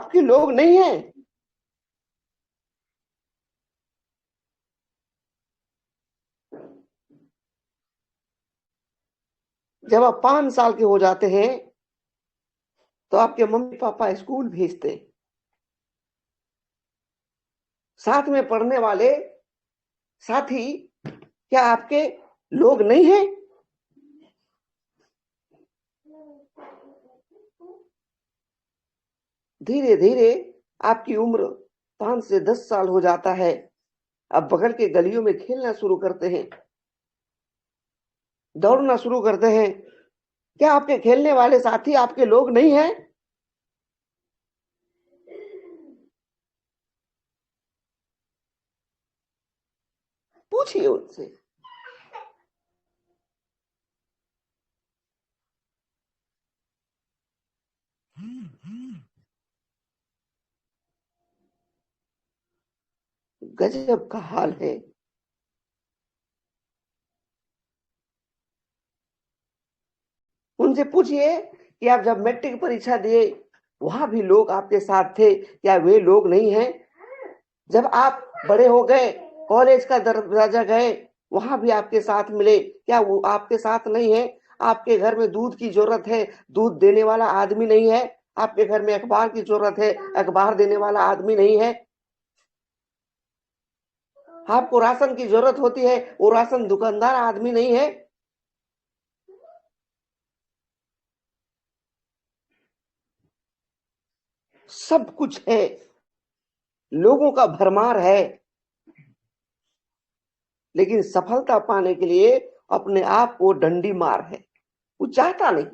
आपके लोग नहीं हैं। जब आप 5 साल के हो जाते हैं तो आपके मम्मी पापा स्कूल भेजते हैं। साथ में पढ़ने वाले साथी क्या आपके लोग नहीं हैं? धीरे धीरे आपकी उम्र 5 से 10 साल हो जाता है। अब बगल के गलियों में खेलना शुरू करते हैं, दौड़ना शुरू करते हैं। क्या आपके खेलने वाले साथी आपके लोग नहीं हैं? पूछिए उनसे। गजब का हाल है। उनसे पूछिए कि आप जब मैट्रिक परीक्षा दिए वहां भी लोग आपके साथ थे, क्या वे लोग नहीं हैं? जब आप बड़े हो गए, कॉलेज का दरवाजा गए, वहां भी आपके साथ मिले, क्या वो आपके साथ नहीं है? आपके घर में दूध की जरूरत है, दूध देने वाला आदमी नहीं है? आपके घर में अखबार की जरूरत है, अखबार देने वाला आदमी नहीं है? आपको राशन की जरूरत होती है, वो राशन दुकानदार आदमी नहीं है? सब कुछ है, लोगों का भरमार है, लेकिन सफलता पाने के लिए अपने आप को डंडी मार है। वो चाहता नहीं।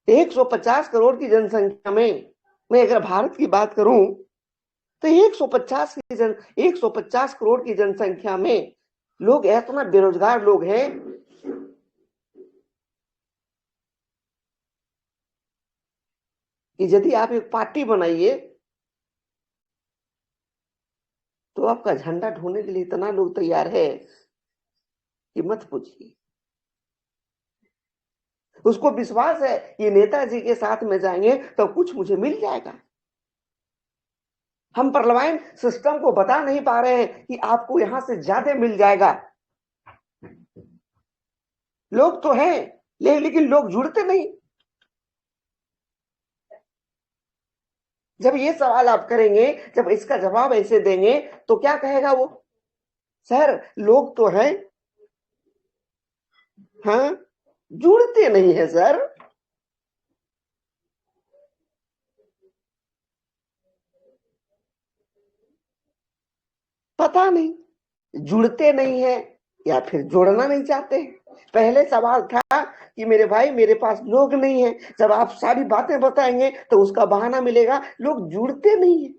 150 करोड़ की जनसंख्या में मैं अगर भारत की बात करूं तो 150 करोड़ की जनसंख्या में लोग इतना बेरोजगार लोग हैं कि यदि आप एक पार्टी बनाइए तो आपका झंडा ढोने के लिए इतना लोग तैयार है कि मत पूछिए। उसको विश्वास है ये नेताजी के साथ में जाएंगे तो कुछ मुझे मिल जाएगा। हम पार्लियामेंट सिस्टम को बता नहीं पा रहे हैं कि आपको यहां से ज्यादा मिल जाएगा। लोग तो हैं लेकिन लोग जुड़ते नहीं। जब ये सवाल आप करेंगे, जब इसका जवाब ऐसे देंगे तो क्या कहेगा वो? सर लोग तो हैं, हाँ, जुड़ते नहीं है सर। पता नहीं जुड़ते नहीं है या फिर जोड़ना नहीं चाहते। पहले सवाल था कि मेरे भाई मेरे पास लोग नहीं है, जब आप सारी बातें बताएंगे तो उसका बहाना मिलेगा लोग जुड़ते नहीं है।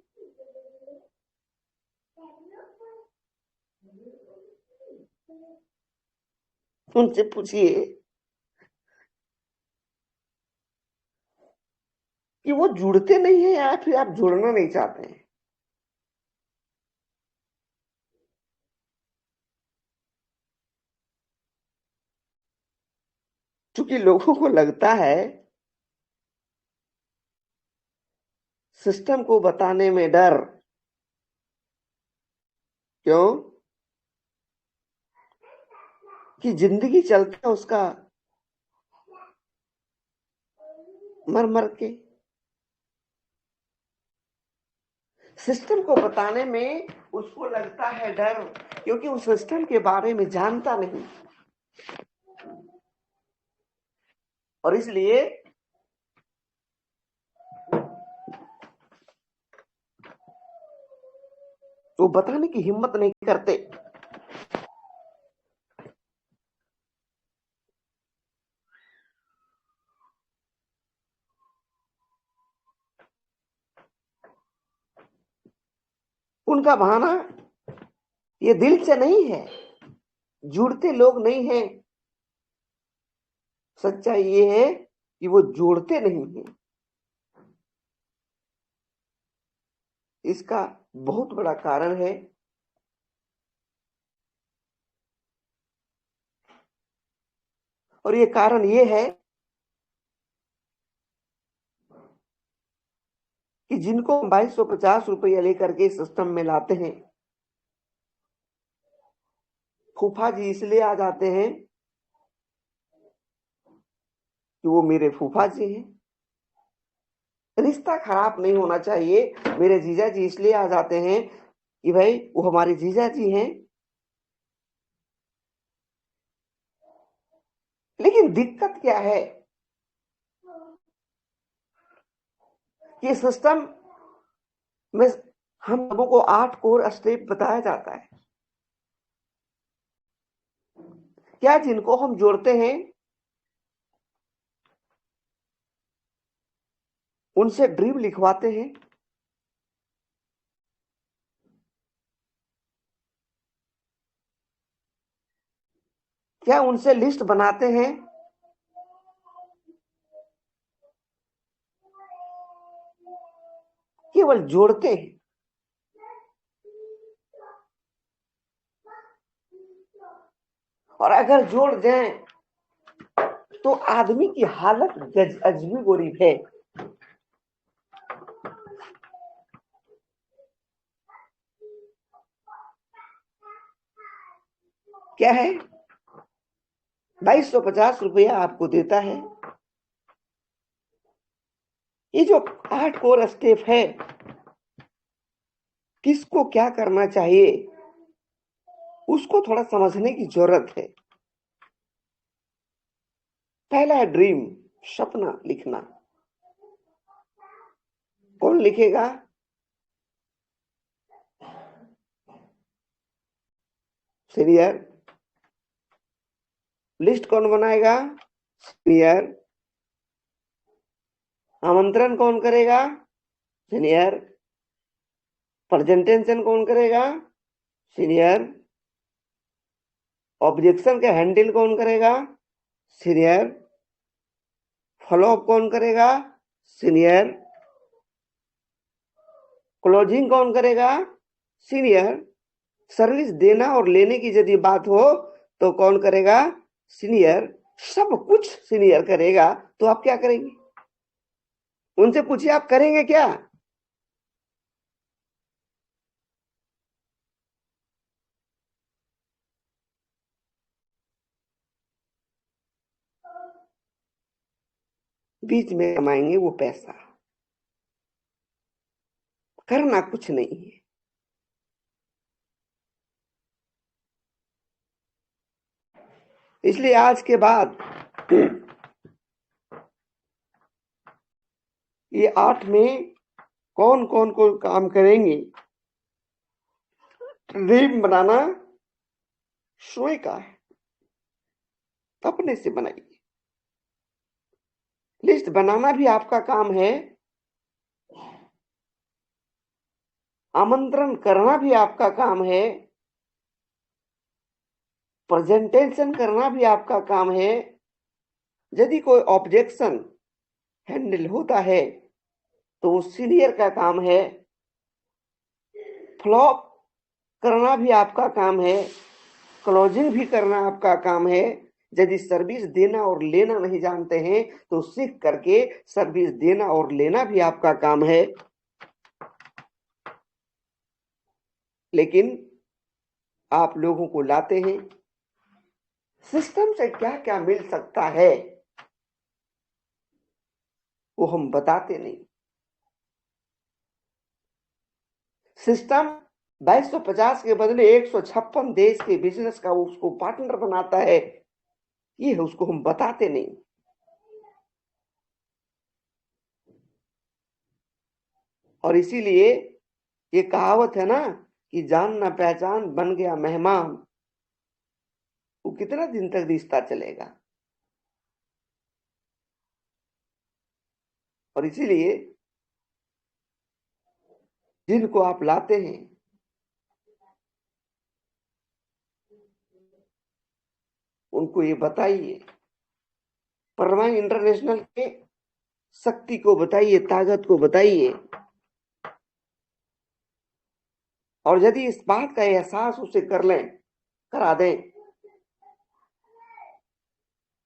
उनसे पूछिए कि वो जुड़ते नहीं है या फिर आप जुड़ना नहीं चाहते हैं। क्योंकि लोगों को लगता है सिस्टम को बताने में डर। क्यों? कि जिंदगी चलता है उसका मर मर के। सिस्टम को बताने में उसको लगता है डर, क्योंकि उस सिस्टम के बारे में जानता नहीं। और इसलिए वो बताने की हिम्मत नहीं करते। उनका बहाना ये दिल से नहीं है, जुड़ते लोग नहीं हैं। सच्चाई ये है कि वो जोड़ते नहीं है। इसका बहुत बड़ा कारण है। और ये कारण ये है कि जिनको 2250 रुपया लेकर के सिस्टम में लाते हैं, फूफा जी इसलिए आ जाते हैं कि वो मेरे फूफा जी हैं। रिश्ता खराब नहीं होना चाहिए। मेरे जीजा जी इसलिए आ जाते हैं कि भाई वो हमारे जीजा जी हैं। लेकिन दिक्कत क्या है कि सिस्टम में हम लोगों को 8 कोर स्टेप बताया जाता है। क्या जिनको हम जोड़ते हैं उनसे ड्रीम लिखवाते हैं? क्या उनसे लिस्ट बनाते हैं? केवल जोड़ते हैं। और अगर जोड़ दें तो आदमी की हालत अजबी गरीब है। क्या है? 2250 रुपया आपको देता है। ये जो 8 कोर स्टेप है, किसको क्या करना चाहिए उसको थोड़ा समझने की जरूरत है। पहला है ड्रीम, सपना लिखना। कौन लिखेगा? सीनियर। लिस्ट कौन बनाएगा? सीनियर। आमंत्रण कौन करेगा? सीनियर। प्रेजेंटेशन कौन करेगा? सीनियर। ऑब्जेक्शन का हैंडल कौन करेगा? सीनियर। फॉलोअप कौन करेगा? सीनियर। क्लोजिंग कौन करेगा? सीनियर। सर्विस देना और लेने की यदि बात हो तो कौन करेगा? सीनियर। सब कुछ सीनियर करेगा तो आप क्या करेंगे? उनसे पूछिए आप करेंगे क्या? बीच में कमाएंगे वो पैसा, करना कुछ नहीं है। इसलिए आज के बाद ये 8 में कौन कौन को काम करेंगे? ड्रीम बनाना स्वयं का है, अपने से बनाइए। लिस्ट बनाना भी आपका काम है, आमंत्रण करना भी आपका काम है, प्रेजेंटेशन करना भी आपका काम है। यदि कोई ऑब्जेक्शन हैंडल होता है तो वो सीनियर का काम है। फ्लॉप करना भी आपका काम है, क्लोजिंग भी करना आपका काम है। यदि सर्विस देना और लेना नहीं जानते हैं तो सीख करके सर्विस देना और लेना भी आपका काम है। लेकिन आप लोगों को लाते हैं, सिस्टम से क्या क्या मिल सकता है वो हम बताते नहीं। सिस्टम 2250 के बदले 156 देश के बिजनेस का उसको पार्टनर बनाता है, ये उसको हम बताते नहीं। और इसीलिए ये कहावत है ना कि जान ना पहचान बन गया मेहमान, वो कितना दिन तक रिश्ता चलेगा? और इसीलिए जिनको आप लाते हैं उनको ये बताइए, परमाई इंटरनेशनल के शक्ति को बताइए, ताकत को बताइए। और यदि इस बात का एहसास उसे करा दें,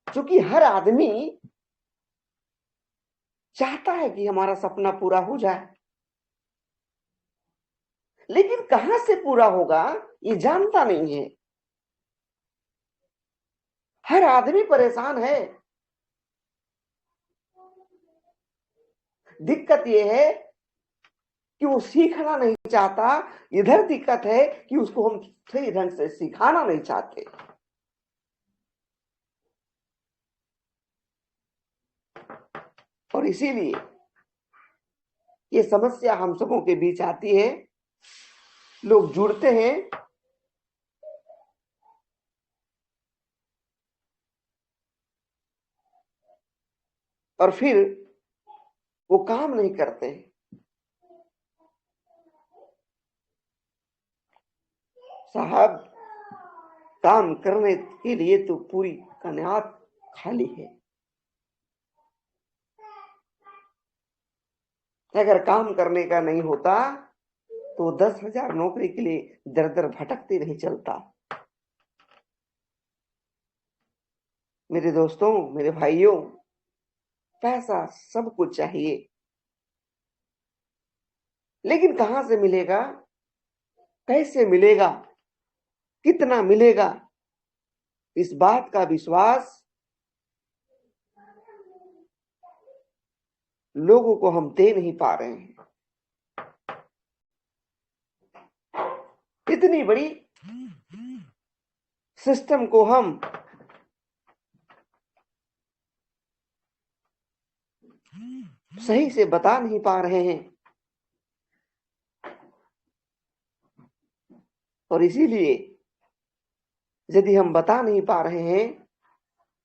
क्योंकि हर आदमी चाहता है कि हमारा सपना पूरा हो जाए, लेकिन कहां से पूरा होगा ये जानता नहीं है। हर आदमी परेशान है। दिक्कत यह है कि वो सीखना नहीं चाहता। इधर दिक्कत है कि उसको हम सही ढंग से सिखाना नहीं चाहते। और इसीलिए ये समस्या हम सबों के बीच आती है। लोग जुड़ते हैं और फिर वो काम नहीं करते। साहब, काम करने के लिए तो पूरी कायनात खाली है। अगर काम करने का नहीं होता तो 10,000 नौकरी के लिए दर दर भटकते नहीं चलता। मेरे दोस्तों, मेरे भाइयों, पैसा सब कुछ चाहिए, लेकिन कहां से मिलेगा, कैसे मिलेगा, कितना मिलेगा, इस बात का विश्वास लोगों को हम दे नहीं पा रहे हैं। इतनी बड़ी सिस्टम को हम सही से बता नहीं पा रहे हैं। और इसीलिए यदि हम बता नहीं पा रहे हैं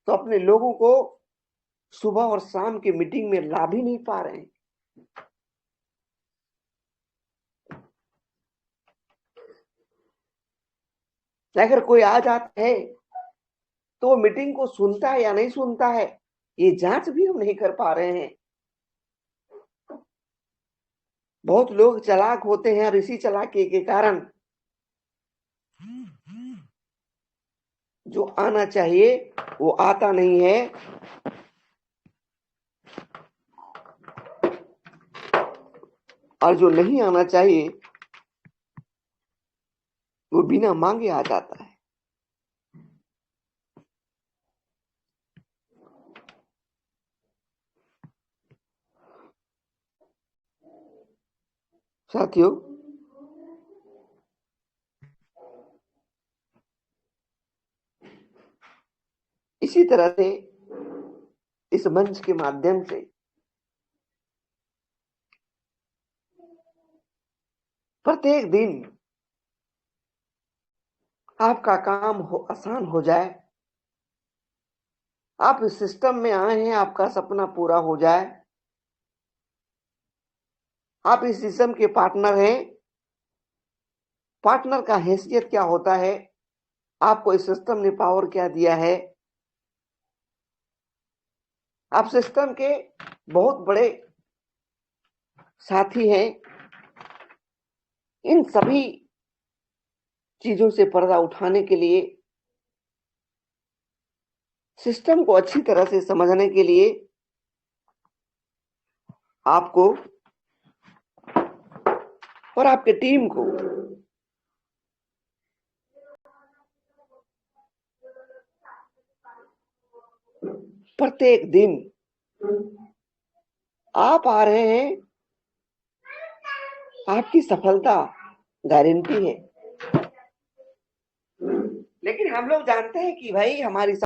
तो अपने लोगों को सुबह और शाम की मीटिंग में ला भी नहीं पा रहे हैं। अगर कोई आ जाता है तो वो मीटिंग को सुनता है या नहीं सुनता है, ये जांच भी हम नहीं कर पा रहे हैं। बहुत लोग चालाक होते हैं और इसी चालाकी के कारण जो आना चाहिए वो आता नहीं है। और जो नहीं आना चाहिए वो बिना मांगे आ जाता है। साथियों, इसी तरह से इस मंच के माध्यम से प्रत्येक दिन आपका काम आसान हो जाए। आप इस सिस्टम में आए हैं, आपका सपना पूरा हो जाए। आप इस सिस्टम के पार्टनर हैं। पार्टनर का हैसियत क्या होता है, आपको इस सिस्टम ने पावर क्या दिया है। आप सिस्टम के बहुत बड़े साथी हैं। इन सभी चीजों से पर्दा उठाने के लिए, सिस्टम को अच्छी तरह से समझने के लिए आपको और आपके टीम को प्रत्येक दिन आप आ रहे हैं, आपकी सफलता गारंटी है। लेकिन हम लोग जानते हैं कि भाई हमारी